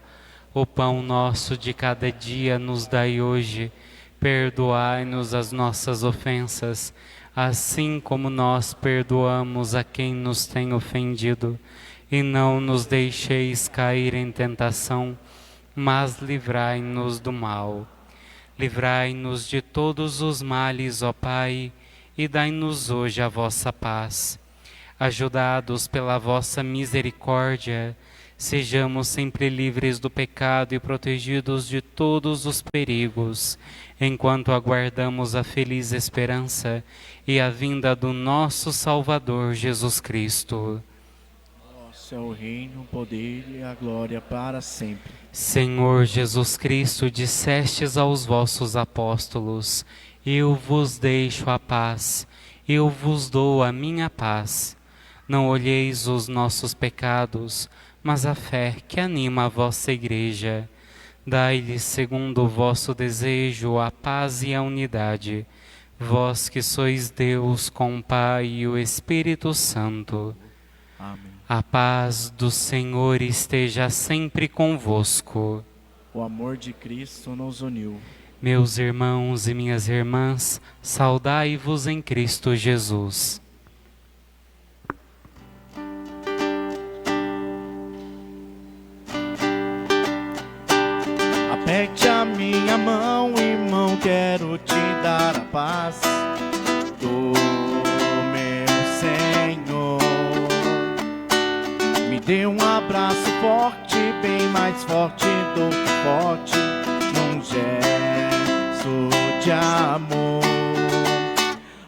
O pão nosso de cada dia nos dai hoje. Perdoai-nos as nossas ofensas, assim como nós perdoamos a quem nos tem ofendido. E não nos deixeis cair em tentação, mas livrai-nos do mal. Livrai-nos de todos os males, ó Pai, e dai-nos hoje a vossa paz. Ajudados pela vossa misericórdia, sejamos sempre livres do pecado e protegidos de todos os perigos, enquanto aguardamos a feliz esperança e a vinda do nosso Salvador Jesus Cristo. Nosso é o reino, o poder e a glória para sempre. Senhor Jesus Cristo, dissestes aos vossos apóstolos: eu vos deixo a paz, eu vos dou a minha paz. Não olheis os nossos pecados, mas a fé que anima a vossa Igreja. Dai-lhes, segundo o vosso desejo, a paz e a unidade. Vós que sois Deus com o Pai e o Espírito Santo. Amém. A paz do Senhor esteja sempre convosco. O amor de Cristo nos uniu. Meus irmãos e minhas irmãs, saudai-vos em Cristo Jesus. Aperte a minha mão, irmão, quero te dar a paz do meu Senhor. Me dê um abraço forte, bem mais forte do que forte, num gesto de amor.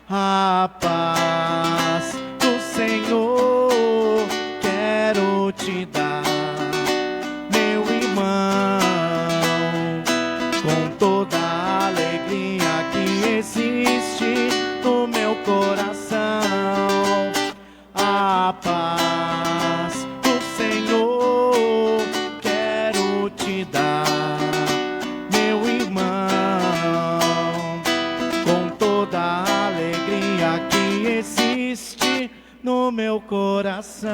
A paz do Senhor quero te dar, meu irmão, com toda a alegria que existe no meu coração. A paz do Senhor quero te dar, meu irmão, com toda a alegria que existe no meu coração.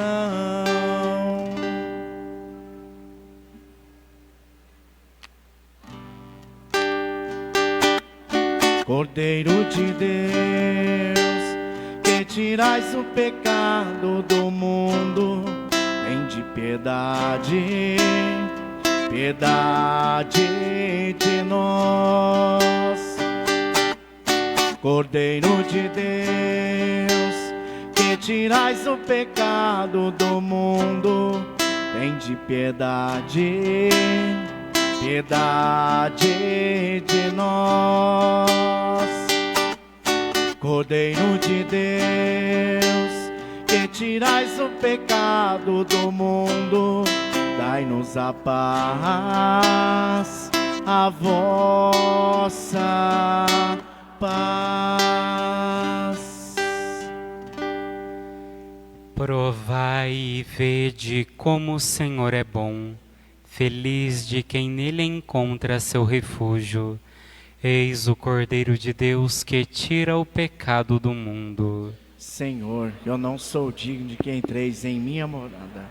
Cordeiro de Deus, que tirais o pecado do mundo, tende piedade, piedade de nós. Cordeiro de Deus, que tirais o pecado do mundo, tende piedade, piedade de nós. Cordeiro de Deus, que tirais o pecado do mundo, dai-nos a paz, a vossa paz. Provai e vede como o Senhor é bom. Feliz de quem nele encontra seu refúgio. Eis o Cordeiro de Deus que tira o pecado do mundo. Senhor, eu não sou digno de que entreis em minha morada,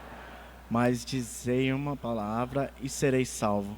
mas dizei uma palavra e serei salvo.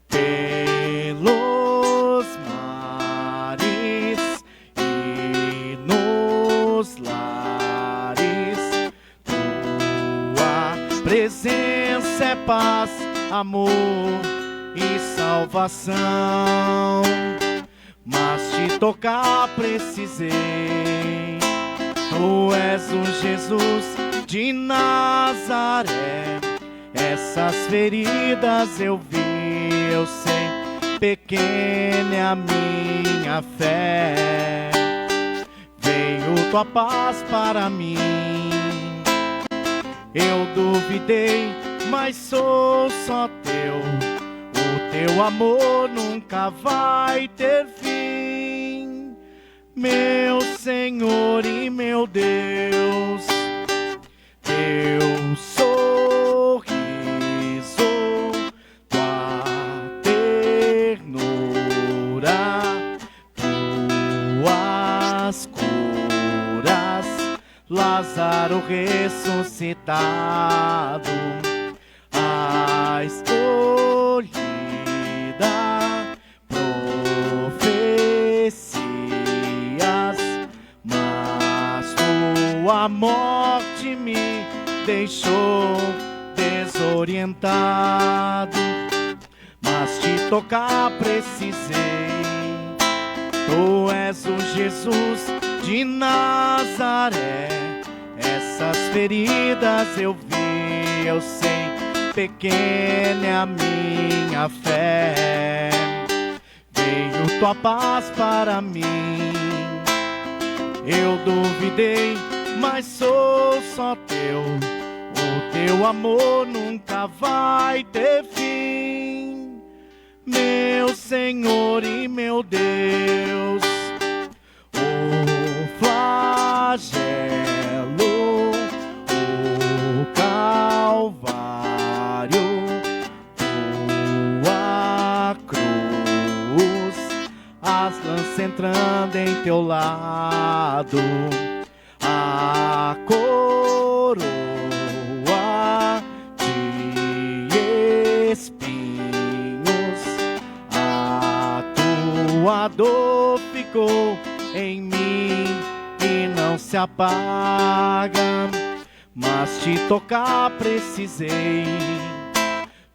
pelos mares e nos lares. Tua presença é paz, amor e salvação. Mas te tocar precisei. Tu és o Jesus de Nazaré. Essas feridas eu vi, eu sei, pequena é a minha fé. Veio tua paz para mim. Eu duvidei, mas sou só teu. O teu amor nunca vai ter fim. Meu Senhor e meu Deus, teu sorriso, tua ternura, tuas curas, Lázaro ressuscitado, a escolhida profecias, mas tua morte me deixou desorientado. Mas te tocar precisei. Tu és o Jesus de Nazaré. Essas feridas eu vi, eu sei, pequena é a minha fé. Veio tua paz para mim. Eu duvidei, mas sou só teu. O teu amor nunca vai ter fim. Meu Senhor e meu Deus, o flagelo, o Calvário, tua cruz, as lanças entrando em teu lado, a coroa de espinhos, a tua dor ficou em mim e não se apaga, mas te tocar precisei.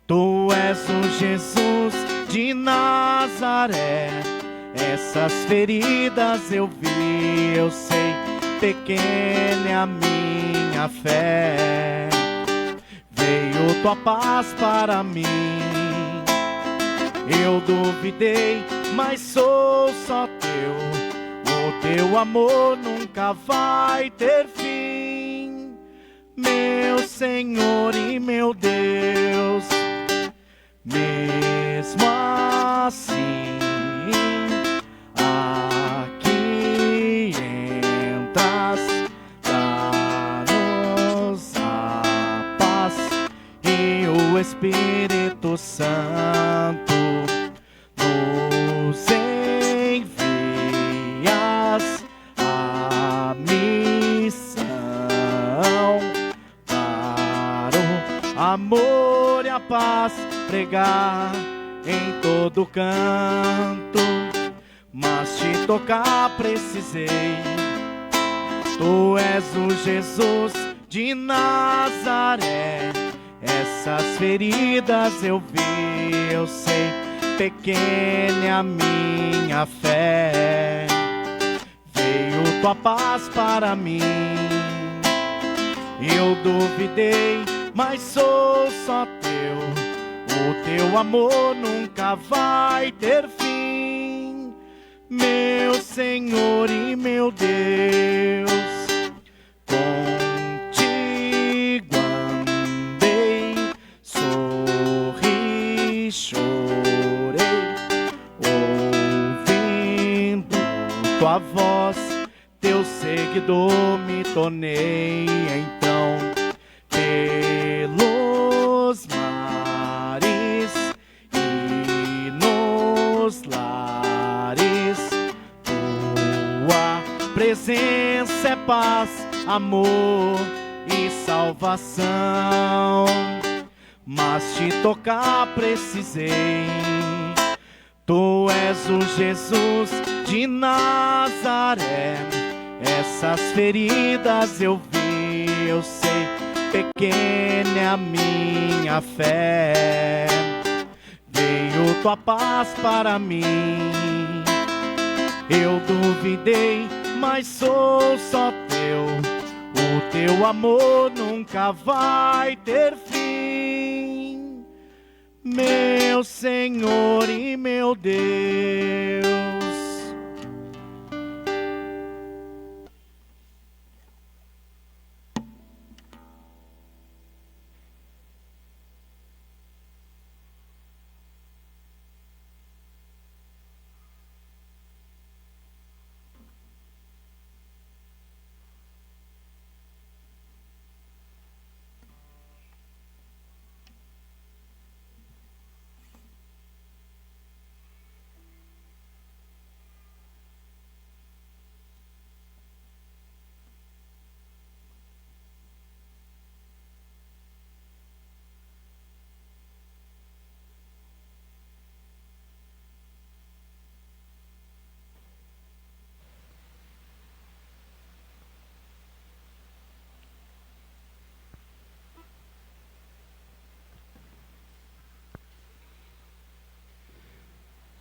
Tu és o Jesus de Nazaré. Essas feridas eu vi, eu sei, pequena é a minha fé. Veio tua paz para mim. Eu duvidei, mas sou só teu. O teu amor nunca vai ter fim. Meu Senhor e meu Deus, mesmo assim, aqui entras, dá-nos a paz e o Espírito Santo nos envias a missão para o amor e a paz pregar em todo canto. Mas te tocar precisei. Tu és o Jesus de Nazaré. Essas feridas eu vi, eu sei, pequena é a minha fé. Veio tua paz para mim. Eu duvidei, mas sou só teu. O teu amor nunca vai ter fim. Meu Senhor e meu Deus, contigo andei, sorri, chorei, ouvindo tua voz, teu seguidor me tornei. Então, pelos mares e nos lares, tua presença é paz, amor e salvação. mas te tocar precisei. Tu és o Jesus de Nazaré, essas feridas eu vi, eu sei, pequena é a minha fé. Veio tua paz para mim, eu duvidei, mas sou só teu. O teu amor nunca vai ter fim, meu Senhor e meu Deus.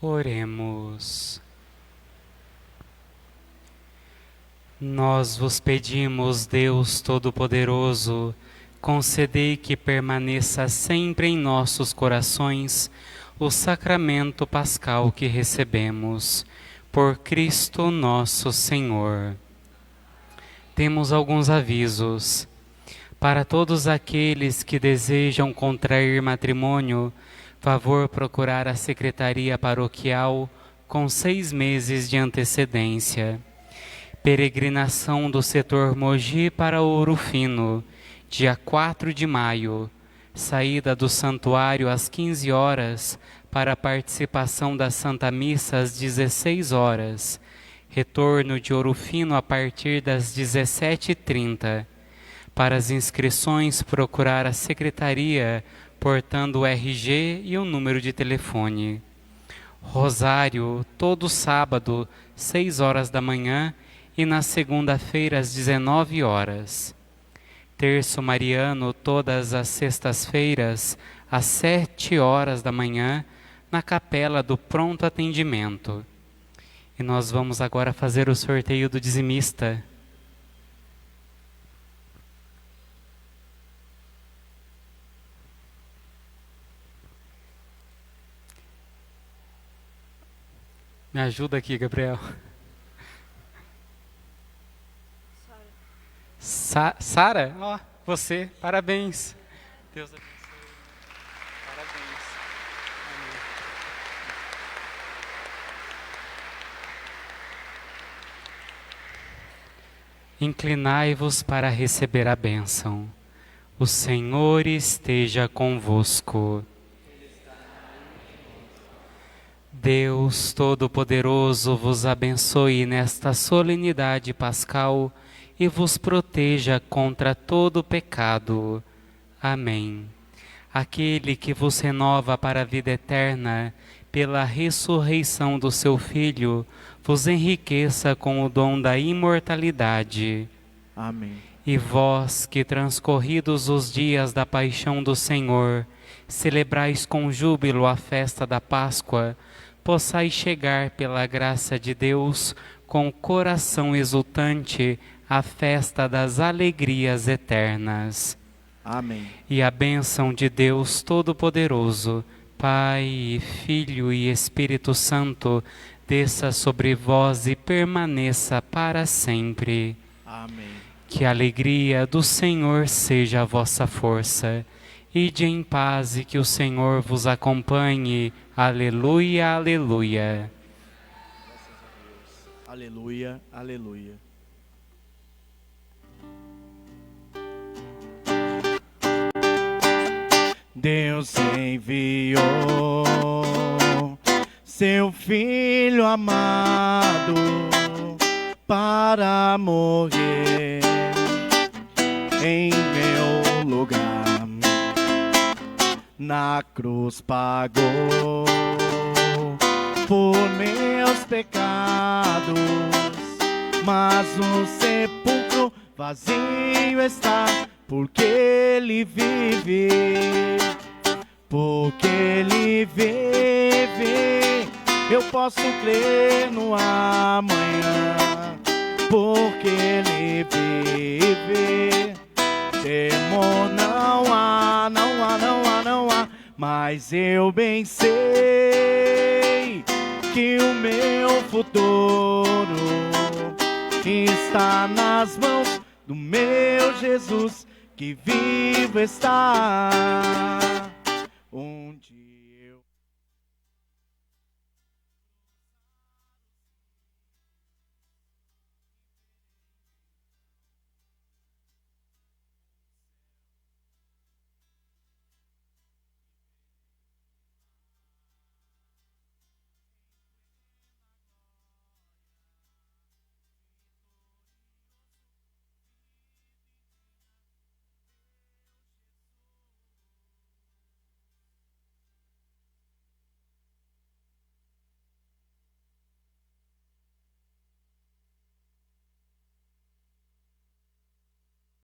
Oremos. Nós vos pedimos, Deus Todo-Poderoso, concedei que permaneça sempre em nossos corações o sacramento pascal que recebemos, por Cristo nosso Senhor. Temos alguns avisos. Para todos aqueles que desejam contrair matrimônio, favor procurar a Secretaria Paroquial com 6 meses de antecedência. Peregrinação do setor Mogi para Ouro Fino, dia 4 de maio. Saída do santuário às 15 horas para a participação da Santa Missa às 16 horas. Retorno de Ouro Fino a partir das 17h30. Para as inscrições, procurar a Secretaria portando o RG e o número de telefone. Rosário, todo sábado, 6 horas da manhã e na segunda-feira às 19 horas. Terço mariano, todas as sextas-feiras, às 7 horas da manhã, na capela do Pronto Atendimento. E nós vamos agora fazer o sorteio do dizimista. Me ajuda aqui, Gabriel. Sara? Ó, você, parabéns. Deus abençoe. Parabéns. Amém. Inclinai-vos para receber a bênção. O Senhor esteja convosco. Deus Todo-Poderoso vos abençoe nesta solenidade pascal e vos proteja contra todo pecado. Amém. Aquele que vos renova para a vida eterna, pela ressurreição do seu Filho, vos enriqueça com o dom da imortalidade. Amém. E vós, que transcorridos os dias da paixão do Senhor, celebrais com júbilo a festa da Páscoa, possais chegar pela graça de Deus com coração exultante à festa das alegrias eternas. Amém. E a bênção de Deus Todo-Poderoso, Pai, Filho e Espírito Santo, desça sobre vós e permaneça para sempre. Amém. Que a alegria do Senhor seja a vossa força. Ide em paz e que o Senhor vos acompanhe. Aleluia, aleluia. Aleluia, aleluia. Deus enviou seu Filho amado para morrer em meu lugar. na cruz pagou por meus pecados, mas o sepulcro vazio está, porque ele vive, porque ele vive. Eu posso crer no amanhã, porque ele vive. Temor não há, não há, não há, não há, mas eu bem sei que o meu futuro está nas mãos do meu Jesus, que vivo está.